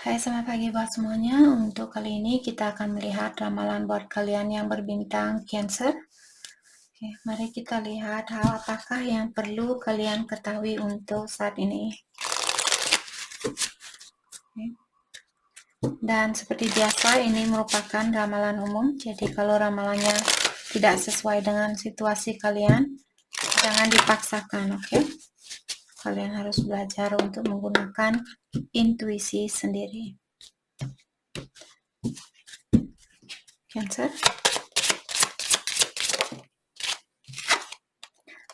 Hai, selamat pagi buat semuanya. Untuk kali ini kita akan melihat ramalan buat kalian yang berbintang Cancer. Oke, mari kita lihat hal apakah yang perlu kalian ketahui untuk saat ini. Oke. Dan seperti biasa, ini merupakan ramalan umum. Jadi kalau ramalannya tidak sesuai dengan situasi kalian, jangan dipaksakan, oke? Kalian harus belajar untuk menggunakan intuisi sendiri. Cancer.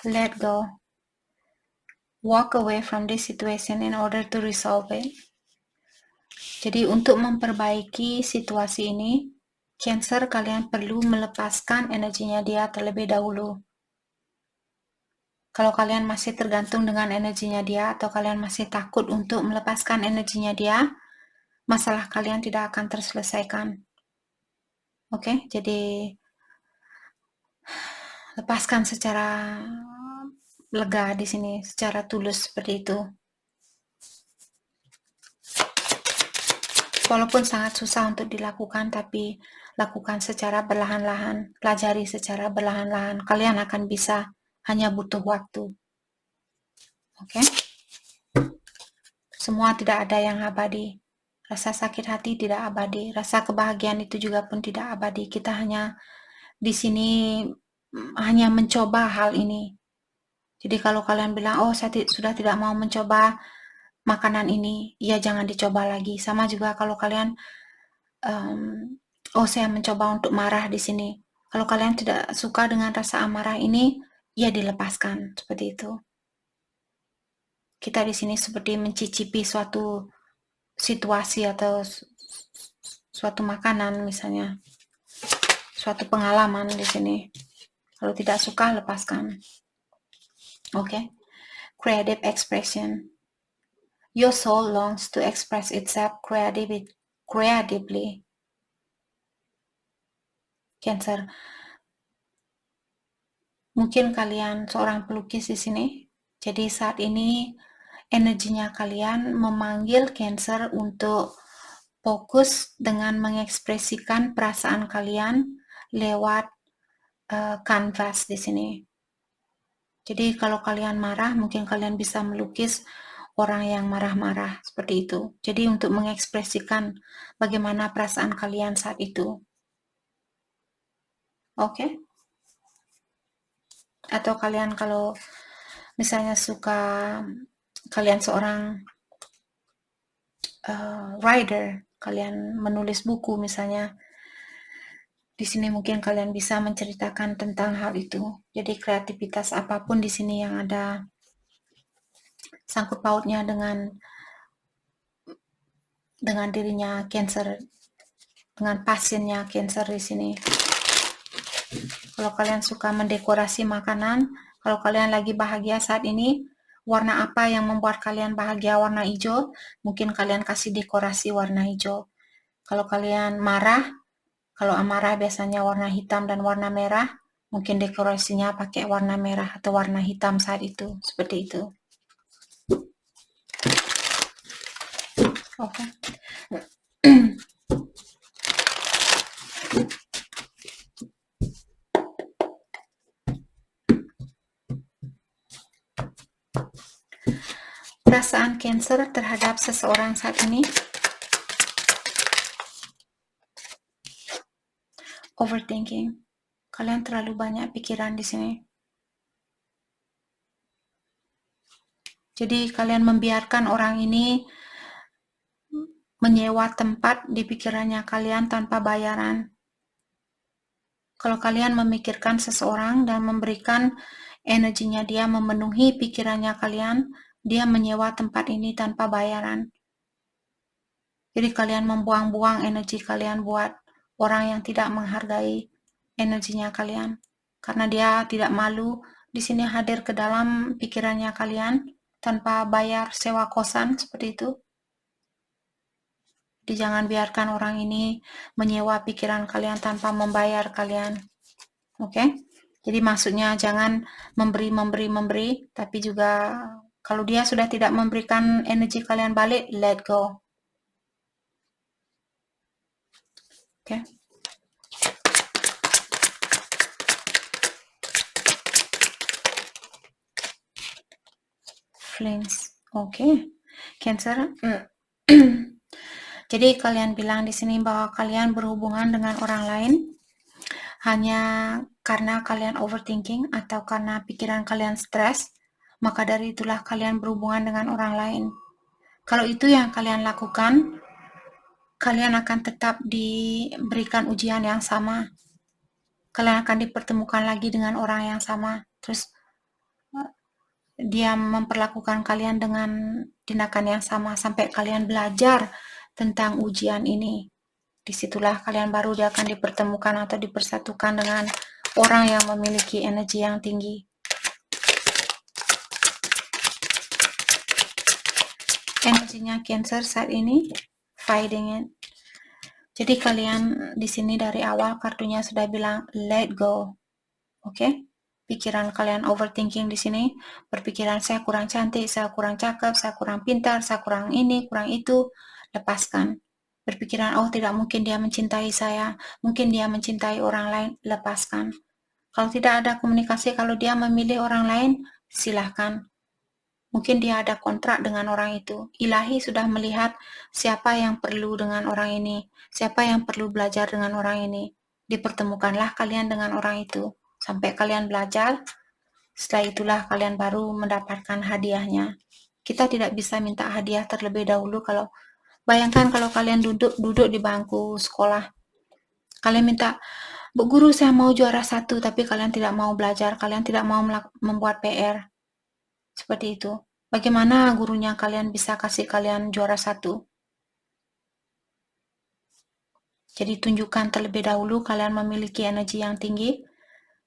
Let go. Walk away from this situation in order to resolve it. Jadi untuk memperbaiki situasi ini, Cancer, kalian perlu melepaskan energinya dia terlebih dahulu. Kalau kalian masih tergantung dengan energinya dia atau kalian masih takut untuk melepaskan energinya dia, masalah kalian tidak akan terselesaikan. Oke, jadi lepaskan secara lega di sini, secara tulus seperti itu. Walaupun sangat susah untuk dilakukan, tapi lakukan secara perlahan-lahan, pelajari secara perlahan-lahan. Kalian akan bisa, hanya butuh waktu. Oke? Semua tidak ada yang abadi. Rasa sakit hati tidak abadi, rasa kebahagiaan itu juga pun tidak abadi. Kita hanya di sini hanya mencoba hal ini. Jadi kalau kalian bilang, oh saya sudah tidak mau mencoba makanan ini, ya jangan dicoba lagi. Sama juga kalau kalian oh saya mencoba untuk marah di sini. Kalau kalian tidak suka dengan rasa amarah ini, ya dilepaskan seperti itu. Kita di sini seperti mencicipi suatu situasi atau suatu makanan misalnya, suatu pengalaman di sini. Kalau tidak suka, lepaskan. Oke. Creative expression. Your soul longs to express itself creatively. Cancer. Mungkin kalian seorang pelukis di sini. Jadi saat ini energinya kalian memanggil Cancer untuk fokus dengan mengekspresikan perasaan kalian lewat kanvas di sini. Jadi kalau kalian marah, mungkin kalian bisa melukis orang yang marah-marah seperti itu. Jadi untuk mengekspresikan bagaimana perasaan kalian saat itu. Oke? Atau kalian kalau misalnya suka, kalian seorang writer, kalian menulis buku misalnya, di sini mungkin kalian bisa menceritakan tentang hal itu. Jadi kreativitas apapun di sini yang ada sangkut pautnya dengan dirinya Cancer, dengan pasiennya Cancer di sini. Kalau kalian suka mendekorasi makanan, kalau kalian lagi bahagia saat ini, warna apa yang membuat kalian bahagia? Warna hijau, mungkin kalian kasih dekorasi warna hijau. Kalau kalian marah, kalau amarah biasanya warna hitam dan warna merah, mungkin dekorasinya pakai warna merah atau warna hitam saat itu, seperti itu. Oke. Perasaan Cancer terhadap seseorang saat ini. Overthinking. Kalian terlalu banyak pikiran di sini. Jadi kalian membiarkan orang ini menyewa tempat di pikirannya kalian tanpa bayaran. Kalau kalian memikirkan seseorang dan memberikan energinya dia memenuhi pikirannya kalian, dia menyewa tempat ini tanpa bayaran. Jadi kalian membuang-buang energi kalian buat orang yang tidak menghargai energinya kalian. Karena dia tidak malu di sini hadir ke dalam pikirannya kalian tanpa bayar sewa kosan seperti itu. Jadi jangan biarkan orang ini menyewa pikiran kalian tanpa membayar kalian. Oke? Jadi maksudnya jangan memberi, tapi juga kalau dia sudah tidak memberikan energi kalian balik, let go. Oke. Flames. Oke. Cancer. Jadi kalian bilang di sini bahwa kalian berhubungan dengan orang lain hanya karena kalian overthinking atau karena pikiran kalian stres, maka dari itulah kalian berhubungan dengan orang lain. Kalau itu yang kalian lakukan, kalian akan tetap diberikan ujian yang sama. Kalian akan dipertemukan lagi dengan orang yang sama. Terus dia memperlakukan kalian dengan tindakan yang sama sampai kalian belajar tentang ujian ini. Disitulah kalian baru dia akan dipertemukan atau dipersatukan dengan orang yang memiliki energi yang tinggi. Energinya Cancer saat ini fighting it. Jadi kalian di sini dari awal kartunya sudah bilang let go. Oke? Pikiran kalian overthinking di sini, berpikiran saya kurang cantik, saya kurang cakep, saya kurang pintar, saya kurang ini, kurang itu, lepaskan. Berpikiran oh tidak mungkin dia mencintai saya, mungkin dia mencintai orang lain, lepaskan. Kalau tidak ada komunikasi, kalau dia memilih orang lain, silahkan. Mungkin dia ada kontrak dengan orang itu. Ilahi sudah melihat siapa yang perlu dengan orang ini, siapa yang perlu belajar dengan orang ini. Dipertemukanlah kalian dengan orang itu. Sampai kalian belajar, setelah itulah kalian baru mendapatkan hadiahnya. Kita tidak bisa minta hadiah terlebih dahulu kalau bayangkan kalau kalian duduk di bangku sekolah. Kalian minta, Bu Guru saya mau juara 1, tapi kalian tidak mau belajar, kalian tidak mau membuat PR. Seperti itu. Bagaimana gurunya kalian bisa kasih kalian juara 1? Jadi tunjukkan terlebih dahulu kalian memiliki energi yang tinggi.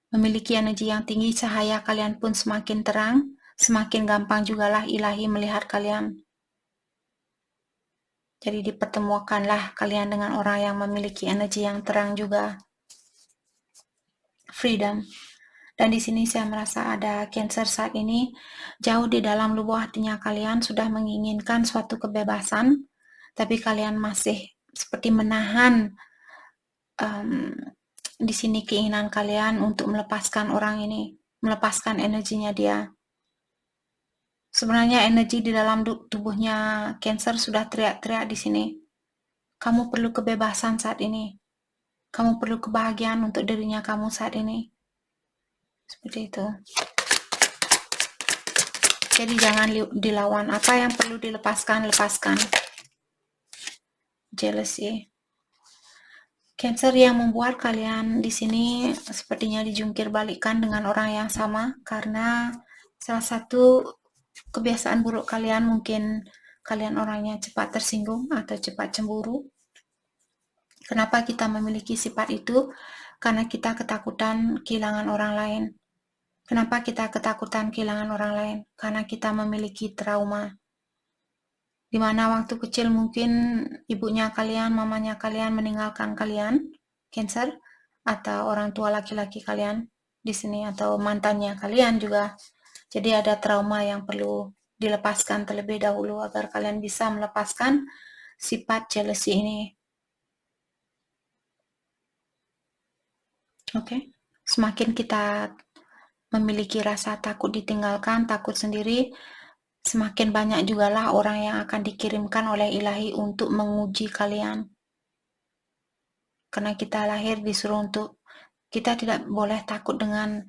Memiliki energi yang tinggi, cahaya kalian pun semakin terang, semakin gampang jugalah ilahi melihat kalian. Jadi dipertemukanlah kalian dengan orang yang memiliki energi yang terang juga. Freedom. Dan di sini saya merasa ada Cancer saat ini, jauh di dalam lubuk hatinya kalian sudah menginginkan suatu kebebasan, tapi kalian masih seperti menahan di sini keinginan kalian untuk melepaskan orang ini, melepaskan energinya dia. Sebenarnya energi di dalam tubuhnya Cancer sudah teriak-teriak di sini. Kamu perlu kebebasan saat ini. Kamu perlu kebahagiaan untuk dirinya kamu saat ini. Seperti itu. Jadi jangan dilawan. Apa yang perlu dilepaskan, lepaskan. Jealousy. Cancer yang membuat kalian di sini sepertinya dijungkir balikkan dengan orang yang sama karena salah satu kebiasaan buruk kalian mungkin kalian orangnya cepat tersinggung atau cepat cemburu. Kenapa kita memiliki sifat itu? Karena kita ketakutan kehilangan orang lain. Kenapa kita ketakutan kehilangan orang lain? Karena kita memiliki trauma. Di mana waktu kecil mungkin ibunya kalian, mamanya kalian meninggalkan kalian, Cancer, atau orang tua laki-laki kalian di sini, atau mantannya kalian juga. Jadi ada trauma yang perlu dilepaskan terlebih dahulu agar kalian bisa melepaskan sifat jealousy ini. Oke. Semakin kita memiliki rasa takut ditinggalkan, takut sendiri, semakin banyak jugalah orang yang akan dikirimkan oleh ilahi untuk menguji kalian. Karena kita lahir disuruh untuk, kita tidak boleh takut dengan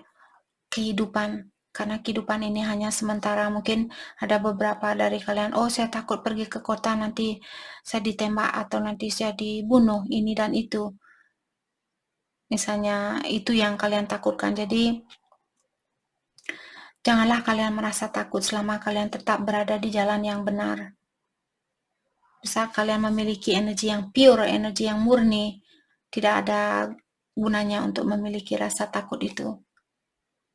kehidupan. Karena kehidupan ini hanya sementara. Mungkin ada beberapa dari kalian, oh saya takut pergi ke kota nanti saya ditembak atau nanti saya dibunuh, ini dan itu. Misalnya itu yang kalian takutkan. Jadi janganlah kalian merasa takut selama kalian tetap berada di jalan yang benar. Bisa kalian memiliki energi yang pure, energi yang murni, tidak ada gunanya untuk memiliki rasa takut itu.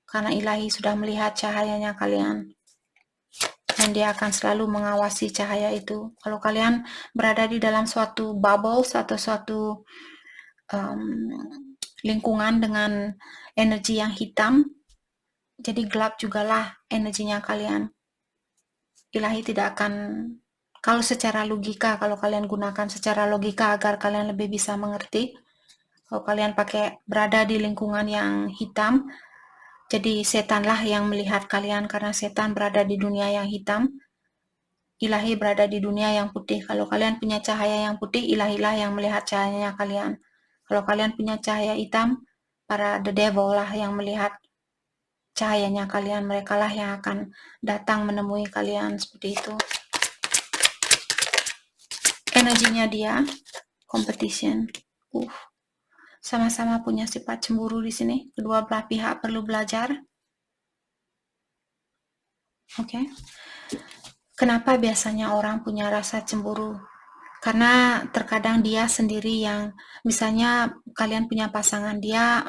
Karena ilahi sudah melihat cahayanya kalian. Dan dia akan selalu mengawasi cahaya itu. Kalau kalian berada di dalam suatu bubble atau suatu lingkungan dengan energi yang hitam, jadi gelap jugalah energinya kalian. Ilahi tidak akan, kalau secara logika, kalau kalian gunakan secara logika agar kalian lebih bisa mengerti, Kalau kalian berada di lingkungan yang hitam, jadi setanlah yang melihat kalian karena setan berada di dunia yang hitam, ilahi berada di dunia yang putih. Kalau kalian punya cahaya yang putih, ilahilah yang melihat cahayanya kalian. Kalau kalian punya cahaya hitam, para the devil lah yang melihat cahayanya kalian, merekalah yang akan datang menemui kalian seperti itu. Energinya dia, competition. Sama-sama punya sifat cemburu di sini. Kedua belah pihak perlu belajar. Oke. Kenapa biasanya orang punya rasa cemburu? Karena terkadang dia sendiri yang, misalnya kalian punya pasangan, dia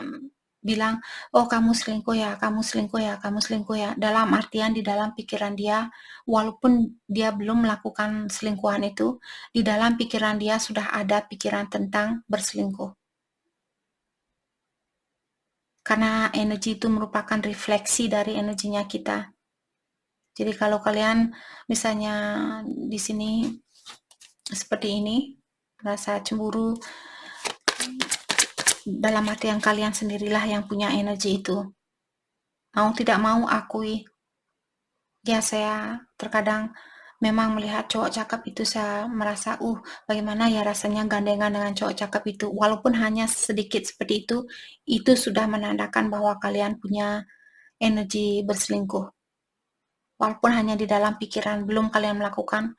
bilang, oh kamu selingkuh ya, kamu selingkuh ya, kamu selingkuh ya. Dalam artian di dalam pikiran dia, walaupun dia belum melakukan selingkuhan itu, di dalam pikiran dia sudah ada pikiran tentang berselingkuh. Karena energi itu merupakan refleksi dari energinya kita. Jadi kalau kalian misalnya di sini seperti ini, rasa cemburu, dalam arti yang kalian sendirilah yang punya energi itu. Mau tidak mau akui, ya saya terkadang memang melihat cowok cakep itu saya merasa, bagaimana ya rasanya gandengan dengan cowok cakep itu. Walaupun hanya sedikit seperti itu sudah menandakan bahwa kalian punya energi berselingkuh. Walaupun hanya di dalam pikiran, belum kalian melakukan.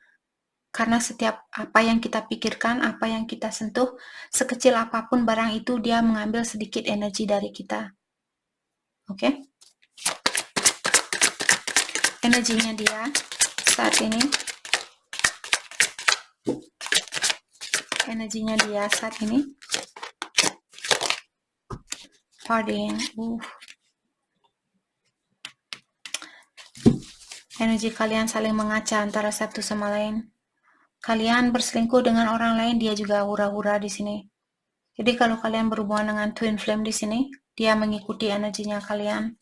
Karena setiap apa yang kita pikirkan, apa yang kita sentuh, sekecil apapun barang itu, dia mengambil sedikit energi dari kita. Oke? Energinya dia saat ini. Energinya dia saat ini. Partying. Energi kalian saling mengaca antara satu sama lain. Kalian berselingkuh dengan orang lain, dia juga hura-hura di sini. Jadi kalau kalian berhubungan dengan twin flame di sini, dia mengikuti energinya kalian.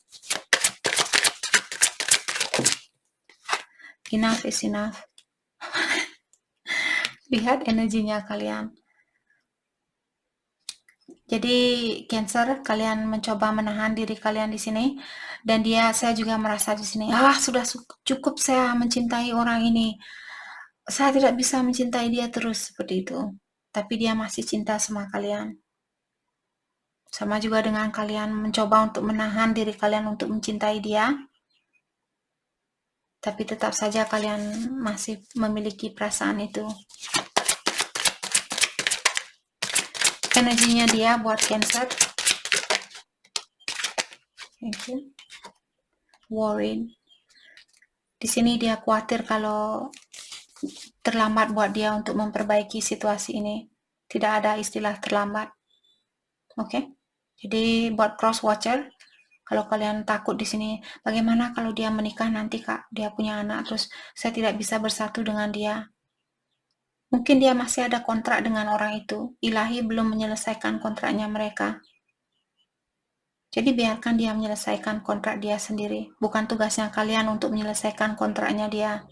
Enough is enough. Lihat energinya kalian. Jadi Cancer, kalian mencoba menahan diri kalian di sini, dan saya juga merasa di sini, sudah cukup saya mencintai orang ini. Saya tidak bisa mencintai dia terus seperti itu. Tapi dia masih cinta sama kalian. Sama juga dengan kalian mencoba untuk menahan diri kalian untuk mencintai dia. Tapi tetap saja kalian masih memiliki perasaan itu. Energinya dia buat Cancer. Thank you. Worried. Di sini dia khawatir kalau terlambat buat dia untuk memperbaiki situasi ini. Tidak ada istilah terlambat. Oke? Jadi buat cross watcher, kalau kalian takut di sini, bagaimana kalau dia menikah nanti Kak, dia punya anak, terus saya tidak bisa bersatu dengan dia. Mungkin dia masih ada kontrak dengan orang itu. Ilahi belum menyelesaikan kontraknya mereka. Jadi biarkan dia menyelesaikan kontrak dia sendiri. Bukan tugasnya kalian untuk menyelesaikan kontraknya dia.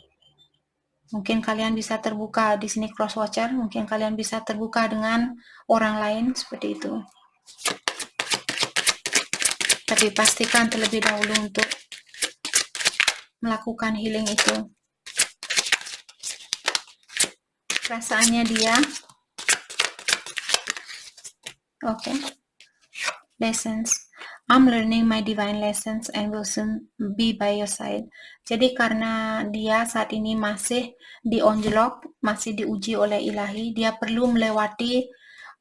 Mungkin kalian bisa terbuka di sini cross watcher, mungkin kalian bisa terbuka dengan orang lain seperti itu. Tapi pastikan terlebih dahulu untuk melakukan healing itu. Perasaannya dia. Oke. Lessons. I'm learning my divine lessons and will soon be by your side. Jadi karena dia saat ini masih dionjolok, masih diuji oleh ilahi, dia perlu melewati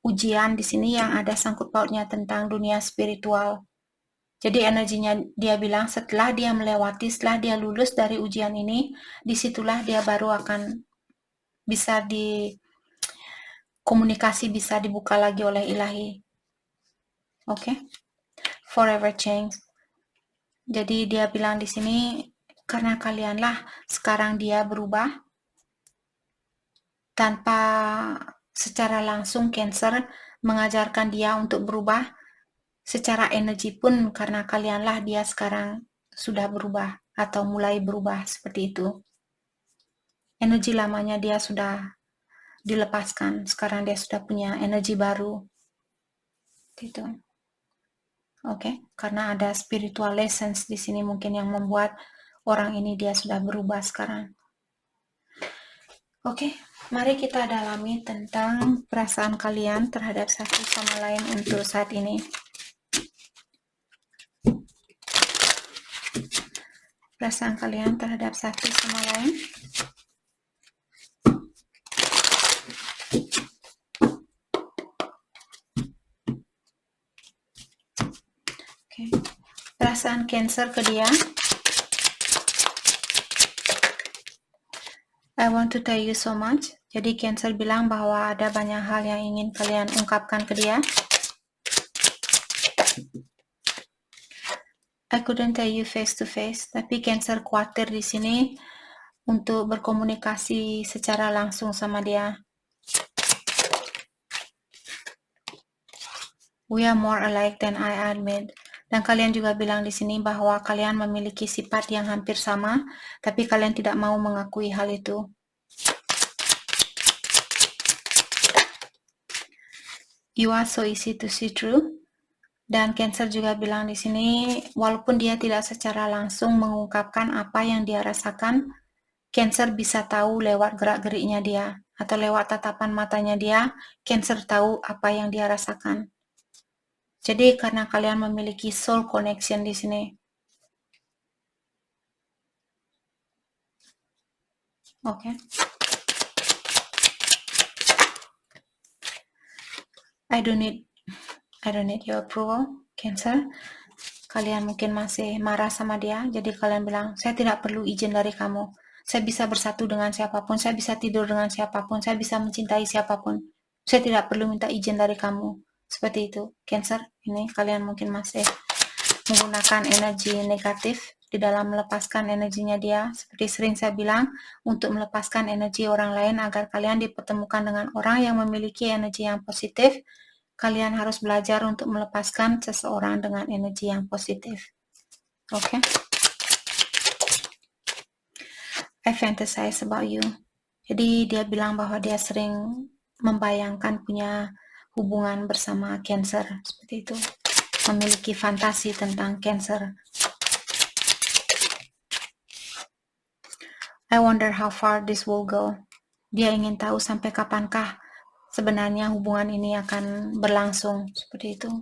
ujian di sini yang ada sangkut pautnya tentang dunia spiritual. Jadi energinya dia bilang setelah dia lulus dari ujian ini, disitulah dia baru akan bisa komunikasi bisa dibuka lagi oleh ilahi. Oke? Forever change. Jadi dia bilang di sini, karena kalianlah sekarang dia berubah tanpa secara langsung Cancer mengajarkan dia untuk berubah. Secara energi pun karena kalianlah dia sekarang sudah berubah atau mulai berubah seperti itu. Energi lamanya dia sudah dilepaskan, sekarang dia sudah punya energi baru. Gitu. Oke, karena ada spiritual lessons di sini mungkin yang membuat orang ini dia sudah berubah sekarang. Oke, mari kita dalami tentang perasaan kalian terhadap satu sama lain untuk saat ini. Perasaan kalian terhadap satu sama lain. Oke. Perasaan Cancer ke dia. I want to tell you so much. Jadi Cancer bilang bahwa ada banyak hal yang ingin kalian ungkapkan ke dia. I couldn't tell you face to face, tapi Cancer khawatir di sini untuk berkomunikasi secara langsung sama dia. We are more alike than I admit. Dan kalian juga bilang di sini bahwa kalian memiliki sifat yang hampir sama, tapi kalian tidak mau mengakui hal itu. You are so easy to see through. Dan Cancer juga bilang di sini, walaupun dia tidak secara langsung mengungkapkan apa yang dia rasakan, Cancer bisa tahu lewat gerak-geriknya dia, atau lewat tatapan matanya dia, Cancer tahu apa yang dia rasakan. Jadi karena kalian memiliki soul connection di sini. Oke. I don't need your approval, Cancer. Kalian mungkin masih marah sama dia, jadi kalian bilang, saya tidak perlu izin dari kamu. Saya bisa bersatu dengan siapapun, saya bisa tidur dengan siapapun, saya bisa mencintai siapapun. Saya tidak perlu minta izin dari kamu. Seperti itu, Cancer. Ini kalian mungkin masih menggunakan energi negatif di dalam melepaskan energinya dia. Seperti sering saya bilang, untuk melepaskan energi orang lain agar kalian dipertemukan dengan orang yang memiliki energi yang positif, kalian harus belajar untuk melepaskan seseorang dengan energi yang positif. Oke? I fantasize about you. Jadi dia bilang bahwa dia sering membayangkan punya hubungan bersama Cancer. Seperti itu. Memiliki fantasi tentang Cancer. I wonder how far this will go. Dia ingin tahu sampai kapankah sebenarnya hubungan ini akan berlangsung. Seperti itu.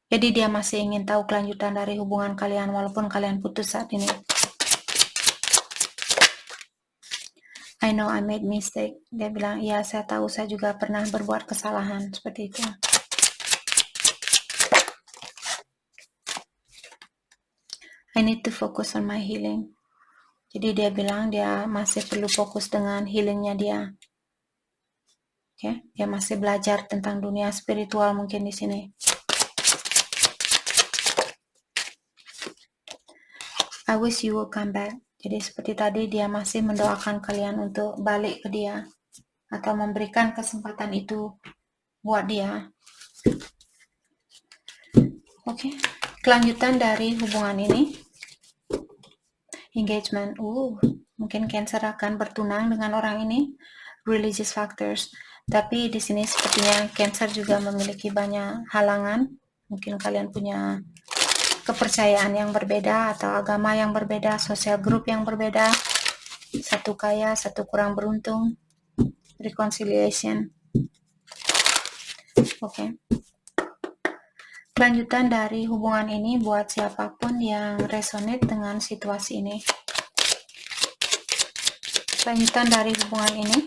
Jadi dia masih ingin tahu kelanjutan dari hubungan kalian walaupun kalian putus saat ini. I know I made mistake. Dia bilang, iya saya tahu saya juga pernah berbuat kesalahan. Seperti itu. I need to focus on my healing. Jadi dia bilang dia masih perlu fokus dengan healingnya dia. Oke, dia masih belajar tentang dunia spiritual mungkin di sini. I wish you will come back. Jadi seperti tadi dia masih mendoakan kalian untuk balik ke dia atau memberikan kesempatan itu buat dia. Oke, kelanjutan dari hubungan ini. Engagement. Mungkin Cancer akan bertunang dengan orang ini. Religious factors. Tapi di sini sepertinya Cancer juga memiliki banyak halangan. Mungkin kalian punya kepercayaan yang berbeda atau agama yang berbeda, sosial grup yang berbeda. Satu kaya, satu kurang beruntung. Reconciliation. Oke. Kelanjutan dari hubungan ini buat siapapun yang resonate dengan situasi ini. Kelanjutan dari hubungan ini.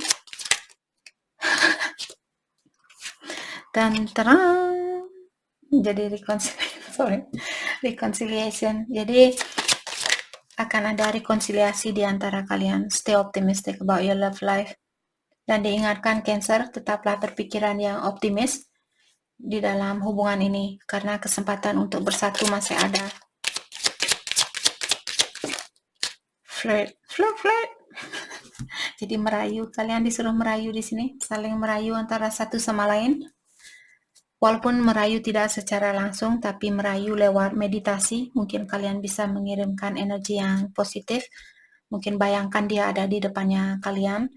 Dan terang jadi reconciliation. Jadi akan ada rekonsiliasi di antara kalian. Stay optimistic about your love life. Dan diingatkan Cancer, tetaplah berpikiran yang optimis di dalam hubungan ini karena kesempatan untuk bersatu masih ada. Flirt. Jadi merayu, kalian disuruh merayu di sini, saling merayu antara satu sama lain. Walaupun merayu tidak secara langsung, tapi merayu lewat meditasi, mungkin kalian bisa mengirimkan energi yang positif. Mungkin bayangkan dia ada di depannya kalian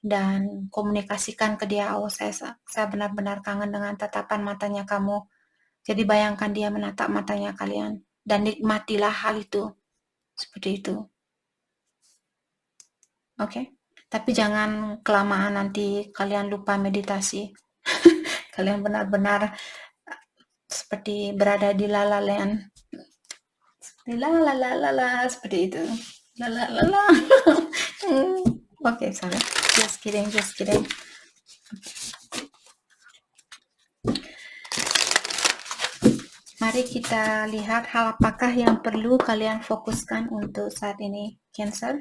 dan komunikasikan ke dia, oh saya benar-benar kangen dengan tatapan matanya kamu. Jadi bayangkan dia menatap matanya kalian dan nikmatilah hal itu. Seperti itu. Oke? Tapi jangan kelamaan nanti kalian lupa meditasi. Kalian benar-benar seperti berada di La La Land. La la la la la seperti itu. La la la la. Oke, sorry. Just kidding, just kidding. Mari kita lihat hal apakah yang perlu kalian fokuskan untuk saat ini, Cancer.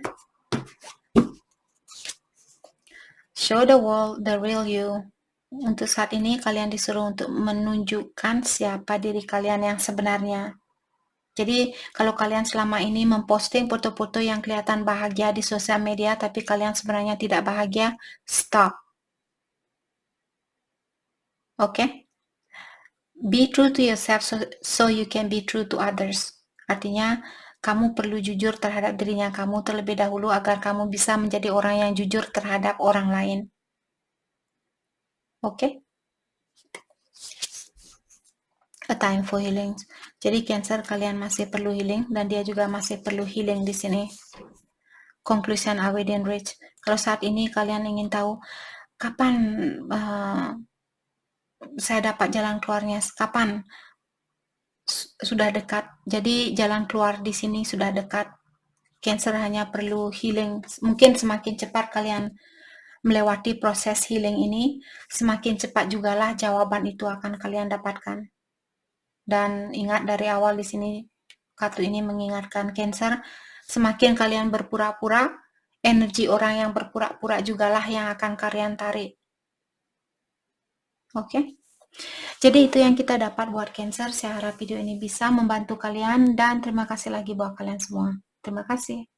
Show the world the real you. Untuk saat ini kalian disuruh untuk menunjukkan siapa diri kalian yang sebenarnya. Jadi kalau kalian selama ini memposting foto-foto yang kelihatan bahagia di sosial media tapi kalian sebenarnya tidak bahagia, stop. Oke? Be true to yourself so you can be true to others. Artinya, kamu perlu jujur terhadap dirinya kamu terlebih dahulu agar kamu bisa menjadi orang yang jujur terhadap orang lain. Oke? A time for healing. Jadi Cancer, kalian masih perlu healing dan dia juga masih perlu healing di sini. Conclusion I within reach. Kalau saat ini kalian ingin tahu kapan saya dapat jalan keluarnya, kapan sudah dekat. Jadi jalan keluar di sini sudah dekat. Cancer hanya perlu healing. Mungkin semakin cepat kalian melewati proses healing ini, semakin cepat jugalah jawaban itu akan kalian dapatkan. Dan ingat dari awal di sini kartu ini mengingatkan Cancer, semakin kalian berpura-pura, energi orang yang berpura-pura jugalah yang akan kalian tarik. Oke? Jadi itu yang kita dapat buat Cancer. Saya harap video ini bisa membantu kalian dan terima kasih lagi buat kalian semua. Terima kasih.